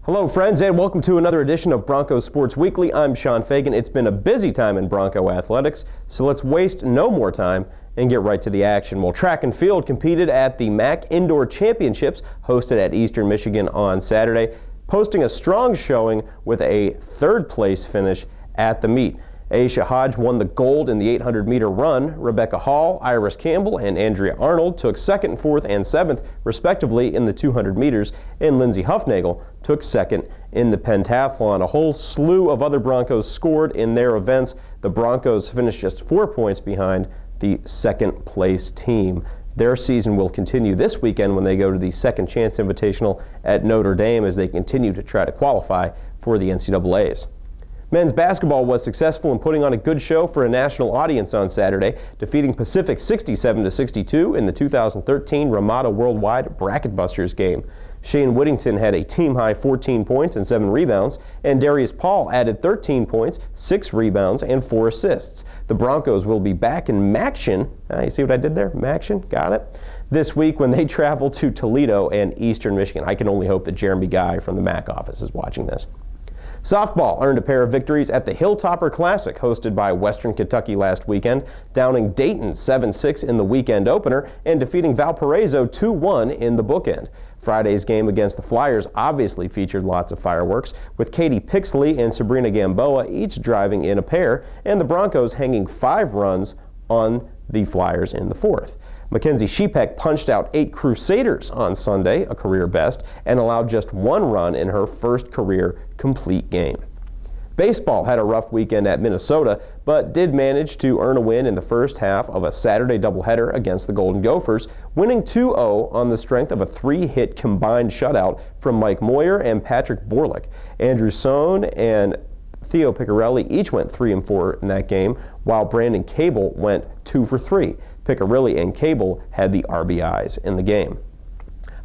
Hello friends, and welcome to another edition of Bronco Sports Weekly. I'm Sean Fagan. It's been a busy time in Bronco athletics, so let's waste no more time and get right to the action. Well, track and field competed at the MAC Indoor Championships hosted at Eastern Michigan on Saturday, posting a strong showing with a third-place finish at the meet. Aisha Hodge won the gold in the 800-meter run. Rebecca Hall, Iris Campbell, and Andrea Arnold took second, fourth, and seventh, respectively, in the 200 meters, and Lindsay Huffnagel took second in the pentathlon. A whole slew of other Broncos scored in their events. The Broncos finished just 4 points behind the second-place team. Their season will continue this weekend when they go to the Second Chance Invitational at Notre Dame as they continue to try to qualify for the NCAAs. Men's basketball was successful in putting on a good show for a national audience on Saturday, defeating Pacific 67-62 in the 2013 Ramada Worldwide Bracket Busters game. Shane Whittington had a team-high 14 points and 7 rebounds, and Darius Paul added 13 points, 6 rebounds, and 4 assists. The Broncos will be back in Maction. You see what I did there? Maction? Got it? This week when they travel to Toledo and Eastern Michigan. I can only hope that Jeremy Guy from the MAC office is watching this. Softball earned a pair of victories at the Hilltopper Classic hosted by Western Kentucky last weekend, downing Dayton 7-6 in the weekend opener and defeating Valparaiso 2-1 in the bookend. Friday's game against the Flyers obviously featured lots of fireworks, with Katie Pixley and Sabrina Gamboa each driving in a pair, and the Broncos hanging 5 runs on the Flyers in the fourth. Mackenzie Shepeck punched out 8 Crusaders on Sunday, a career best, and allowed just 1 run in her first career complete game. Baseball had a rough weekend at Minnesota, but did manage to earn a win in the first half of a Saturday doubleheader against the Golden Gophers, winning 2-0 on the strength of a 3-hit combined shutout from Mike Moyer and Patrick Borlick. Andrew Sohn and Theo Piccarelli each went 3 and 4 in that game, while Brandon Cable went 2 for 3. Piccarelli and Cable had the RBIs in the game.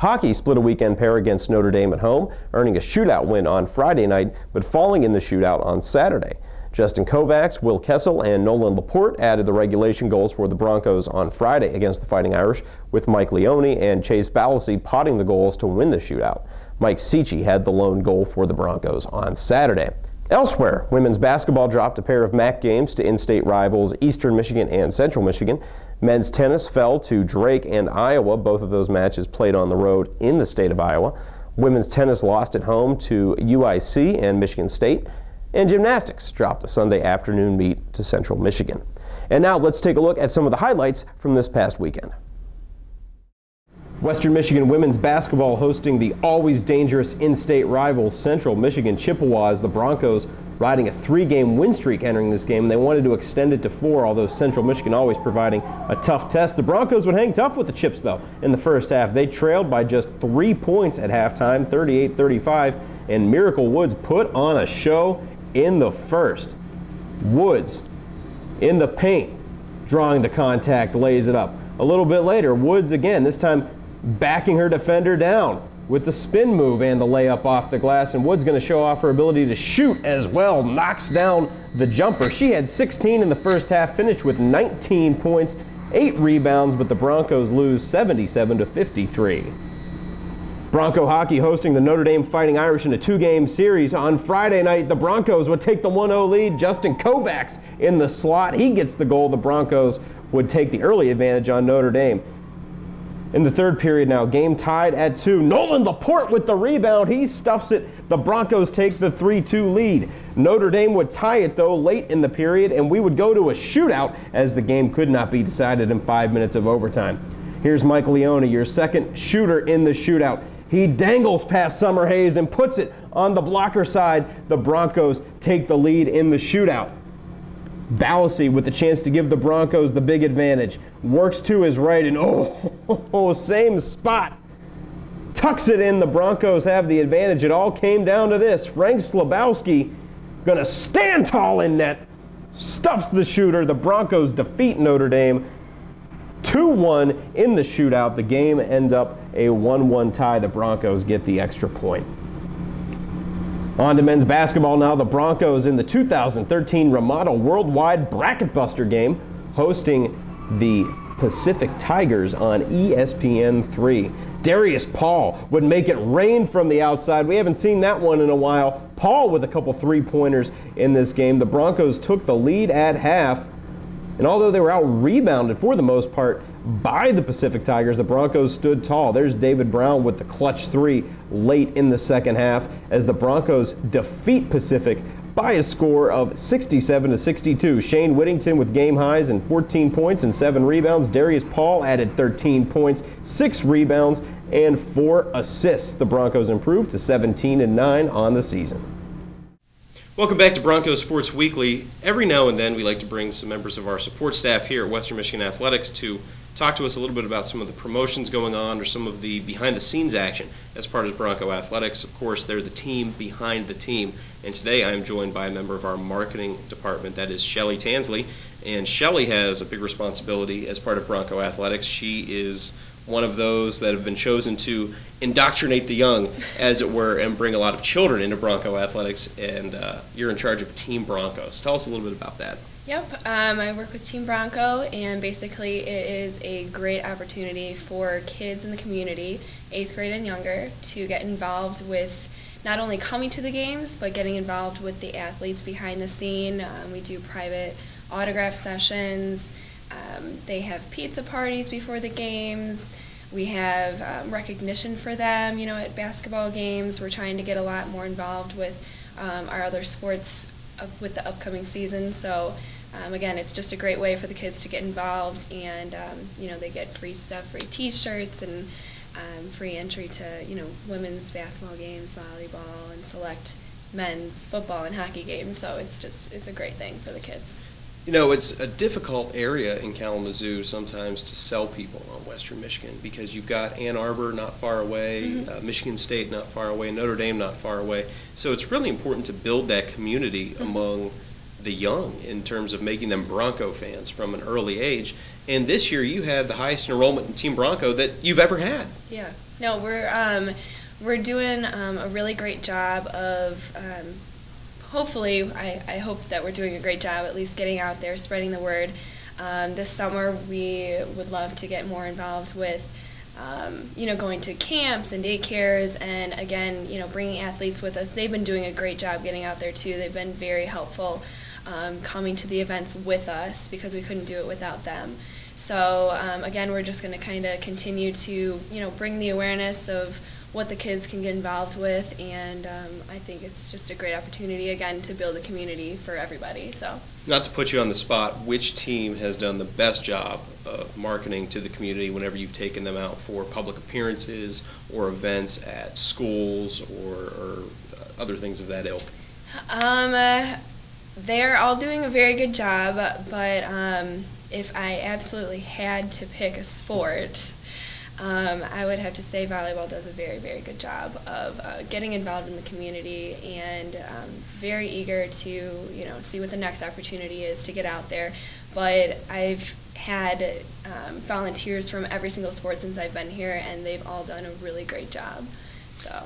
Hockey split a weekend pair against Notre Dame at home, earning a shootout win on Friday night, but falling in the shootout on Saturday. Justin Kovacs, Will Kessel, and Nolan Laporte added the regulation goals for the Broncos on Friday against the Fighting Irish, with Mike Leone and Chase Ballasy potting the goals to win the shootout. Mike Seachy had the lone goal for the Broncos on Saturday. Elsewhere, women's basketball dropped a pair of MAC games to in-state rivals Eastern Michigan and Central Michigan. Men's tennis fell to Drake and Iowa. Both of those matches played on the road in the state of Iowa. Women's tennis lost at home to UIC and Michigan State. And gymnastics dropped a Sunday afternoon meet to Central Michigan. And now let's take a look at some of the highlights from this past weekend. Western Michigan women's basketball hosting the always dangerous in-state rival Central Michigan Chippewas. The Broncos riding a 3-game win streak entering this game, and they wanted to extend it to 4, although Central Michigan always providing a tough test. The Broncos would hang tough with the Chips, though, in the first half. They trailed by just 3 points at halftime, 38-35, and Miracle Woods put on a show in the first. Woods in the paint, drawing the contact, lays it up. A little bit later, Woods again, this time backing her defender down with the spin move and the layup off the glass, and Woods going to show off her ability to shoot as well, knocks down the jumper. She had 16 in the first half, finished with 19 points, 8 rebounds, but the Broncos lose 77-53. Bronco hockey hosting the Notre Dame Fighting Irish in a 2-game series. On Friday night, the Broncos would take the 1-0 lead. Justin Kovacs in the slot. He gets the goal. The Broncos would take the early advantage on Notre Dame. In the third period now, game tied at 2. Nolan Laporte with the rebound. He stuffs it. The Broncos take the 3-2 lead. Notre Dame would tie it, though, late in the period, and we would go to a shootout as the game could not be decided in 5 minutes of overtime. Here's Mike Leone, your second shooter in the shootout. He dangles past Summerhays and puts it on the blocker side. The Broncos take the lead in the shootout. Ballasy with the chance to give the Broncos the big advantage. Works to his right and same spot. Tucks it in. The Broncos have the advantage. It all came down to this. Frank Slabowski gonna stand tall in net. Stuffs the shooter. The Broncos defeat Notre Dame 2-1 in the shootout. The game ends up a 1-1 tie. The Broncos get the extra point. On to men's basketball now. The Broncos in the 2013 Ramada Worldwide Bracket Buster game, hosting the Pacific Tigers on ESPN3. Darius Paul would make it rain from the outside. We haven't seen that one in a while. Paul with a couple three-pointers in this game. The Broncos took the lead at half, and although they were out-rebounded for the most part by the Pacific Tigers, the Broncos stood tall. There's David Brown with the clutch three late in the second half as the Broncos defeat Pacific by a score of 67-62. Shane Whittington with game highs and 14 points and 7 rebounds. Darius Paul added 13 points, 6 rebounds, and 4 assists. The Broncos improved to 17-9 on the season. Welcome back to Bronco Sports Weekly. Every now and then we like to bring some members of our support staff here at Western Michigan Athletics to talk to us a little bit about some of the promotions going on or some of the behind-the-scenes action as part of Bronco Athletics. Of course, they're the team behind the team. And today I am joined by a member of our marketing department, that is Shelly Tansley. And Shelly has a big responsibility as part of Bronco Athletics. She is one of those that have been chosen to indoctrinate the young, as it were, and bring a lot of children into Bronco Athletics. And you're in charge of Team Broncos. Tell us a little bit about that. Yep, I work with Team Bronco, and basically it is a great opportunity for kids in the community, 8th grade and younger, to get involved with not only coming to the games, but getting involved with the athletes behind the scene. We do private autograph sessions. They have pizza parties before the games. We have recognition for them, at basketball games. We're trying to get a lot more involved with our other sports with the upcoming season. So again, it's just a great way for the kids to get involved, and they get free stuff, free T-shirts, and free entry to women's basketball games, volleyball, and select men's football and hockey games. So it's a great thing for the kids. It's a difficult area in Kalamazoo sometimes to sell people on Western Michigan because you've got Ann Arbor not far away, Michigan State not far away, Notre Dame not far away. So it's really important to build that community among the young in terms of making them Bronco fans from an early age. And this year you had the highest enrollment in Team Bronco that you've ever had. Yeah. No, we're doing a really great job of hopefully, I hope that we're doing a great job at least getting out there, spreading the word. This summer we would love to get more involved with going to camps and daycares, and again, bringing athletes with us. They've been doing a great job getting out there too. They've been very helpful coming to the events with us because we couldn't do it without them. So again, we're just going to kind of continue to bring the awareness of what the kids can get involved with, and I think it's just a great opportunity again to build a community for everybody. So, not to put you on the spot, which team has done the best job of marketing to the community whenever you've taken them out for public appearances or events at schools or other things of that ilk? They're all doing a very good job, but if I absolutely had to pick a sport, I would have to say volleyball does a very, very good job of getting involved in the community, and very eager to see what the next opportunity is to get out there. But I've had volunteers from every single sport since I've been here, and they've all done a really great job. So.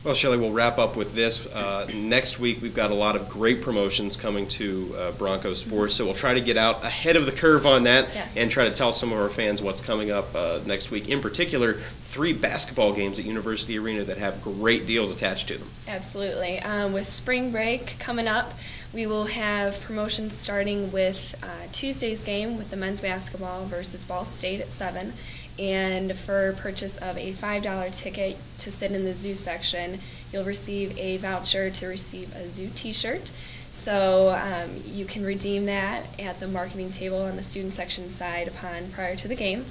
Well, Shelly, we'll wrap up with this. Next week, we've got a lot of great promotions coming to Bronco Sports, so we'll try to get out ahead of the curve on that and try to tell some of our fans what's coming up next week. In particular, 3 basketball games at University Arena that have great deals attached to them. Absolutely. With spring break coming up, we will have promotions starting with Tuesday's game with the men's basketball versus Ball State at 7. And for purchase of a $5 ticket to sit in the zoo section, you'll receive a voucher to receive a zoo t-shirt. So you can redeem that at the marketing table on the student section side prior to the game.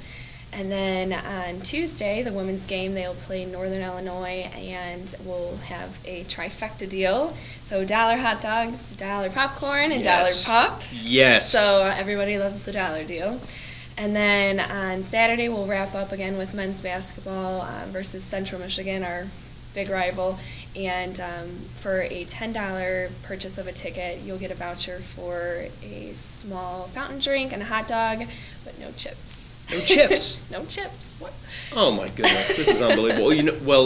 And then on Tuesday, the women's game, they'll play Northern Illinois, and we'll have a trifecta deal. So $1 hot dogs, $1 popcorn, and $1 pop. Yes. So everybody loves the $1 deal. And then on Saturday, we'll wrap up again with men's basketball versus Central Michigan, our big rival. And for a $10 purchase of a ticket, you'll get a voucher for a small fountain drink and a hot dog, but no chips. No chips? No chips. What? Oh, my goodness. This is unbelievable.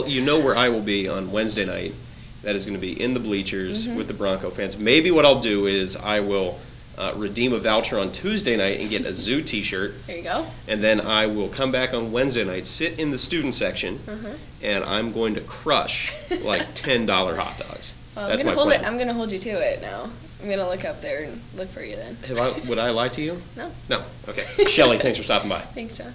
You know where I will be on Wednesday night. That is going to be in the bleachers with the Bronco fans. Maybe what I'll do is I will redeem a voucher on Tuesday night and get a zoo t-shirt. There you go. And then I will come back on Wednesday night, sit in the student section, and I'm going to crush like $10 hot dogs. Well, That's my plan. I'm going to hold you to it now. I'm going to look up there and look for you then. Would I lie to you? No. No. Okay. Shelly, thanks for stopping by. Thanks, John.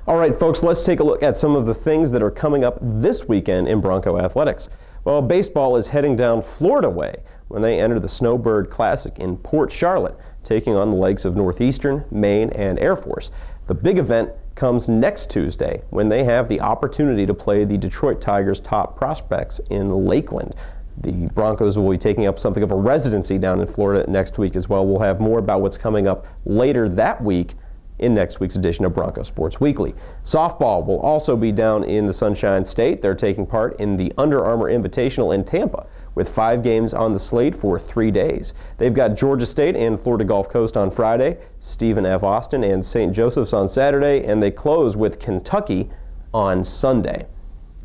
All right, folks, let's take a look at some of the things that are coming up this weekend in Bronco athletics. Well, baseball is heading down Florida way when they enter the Snowbird Classic in Port Charlotte, taking on the likes of Northeastern, Maine, and Air Force. The big event comes next Tuesday when they have the opportunity to play the Detroit Tigers' top prospects in Lakeland. The Broncos will be taking up something of a residency down in Florida next week as well. We'll have more about what's coming up later that week in next week's edition of Bronco Sports Weekly. Softball will also be down in the Sunshine State. They're taking part in the Under Armour Invitational in Tampa with 5 games on the slate for 3 days. They've got Georgia State and Florida Gulf Coast on Friday, Stephen F. Austin and St. Joseph's on Saturday, and they close with Kentucky on Sunday.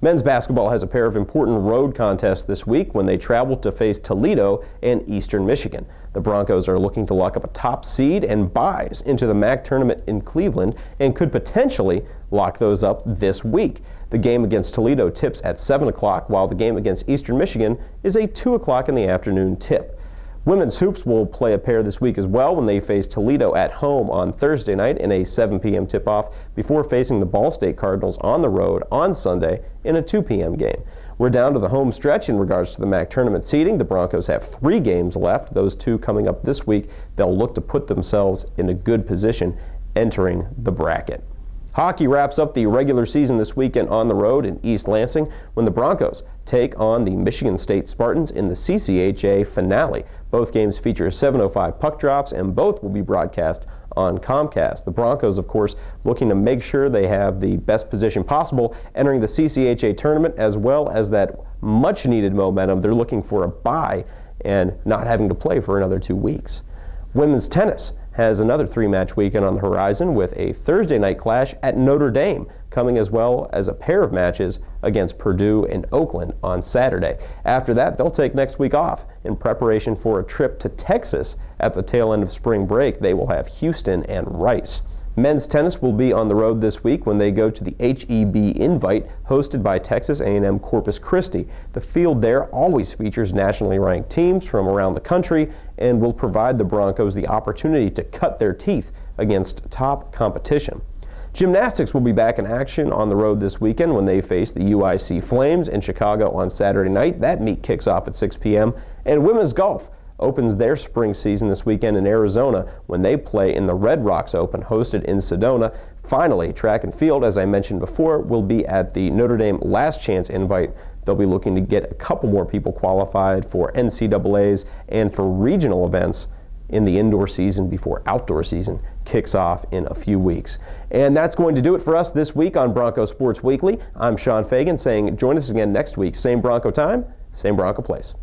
Men's basketball has a pair of important road contests this week when they travel to face Toledo and Eastern Michigan. The Broncos are looking to lock up a top seed and buys into the MAC tournament in Cleveland and could potentially lock those up this week. The game against Toledo tips at 7 o'clock, while the game against Eastern Michigan is a 2 o'clock in the afternoon tip. Women's hoops will play a pair this week as well when they face Toledo at home on Thursday night in a 7 p.m. tip-off before facing the Ball State Cardinals on the road on Sunday in a 2 p.m. game. We're down to the home stretch in regards to the MAC tournament seeding. The Broncos have 3 games left, those 2 coming up this week. They'll look to put themselves in a good position entering the bracket. Hockey wraps up the regular season this weekend on the road in East Lansing when the Broncos take on the Michigan State Spartans in the CCHA finale. Both games feature 7:05 puck drops, and both will be broadcast on Comcast. The Broncos, of course, looking to make sure they have the best position possible entering the CCHA tournament, as well as that much-needed momentum. They're looking for a bye and not having to play for another 2 weeks. Women's tennis has another 3-match weekend on the horizon with a Thursday night clash at Notre Dame, coming as well as a pair of matches against Purdue and Oakland on Saturday. After that, they'll take next week off in preparation for a trip to Texas at the tail end of spring break. They will have Houston and Rice. Men's tennis will be on the road this week when they go to the HEB Invite hosted by Texas A&M Corpus Christi. The field there always features nationally ranked teams from around the country and will provide the Broncos the opportunity to cut their teeth against top competition. Gymnastics will be back in action on the road this weekend when they face the UIC Flames in Chicago on Saturday night. That meet kicks off at 6 p.m. And women's golf opens their spring season this weekend in Arizona when they play in the Red Rocks Open hosted in Sedona. Finally, track and field, as I mentioned before, will be at the Notre Dame Last Chance Invite. They'll be looking to get a couple more people qualified for NCAAs and for regional events in the indoor season before outdoor season kicks off in a few weeks. And that's going to do it for us this week on Bronco Sports Weekly. I'm Sean Fagan saying join us again next week. Same Bronco time, same Bronco place.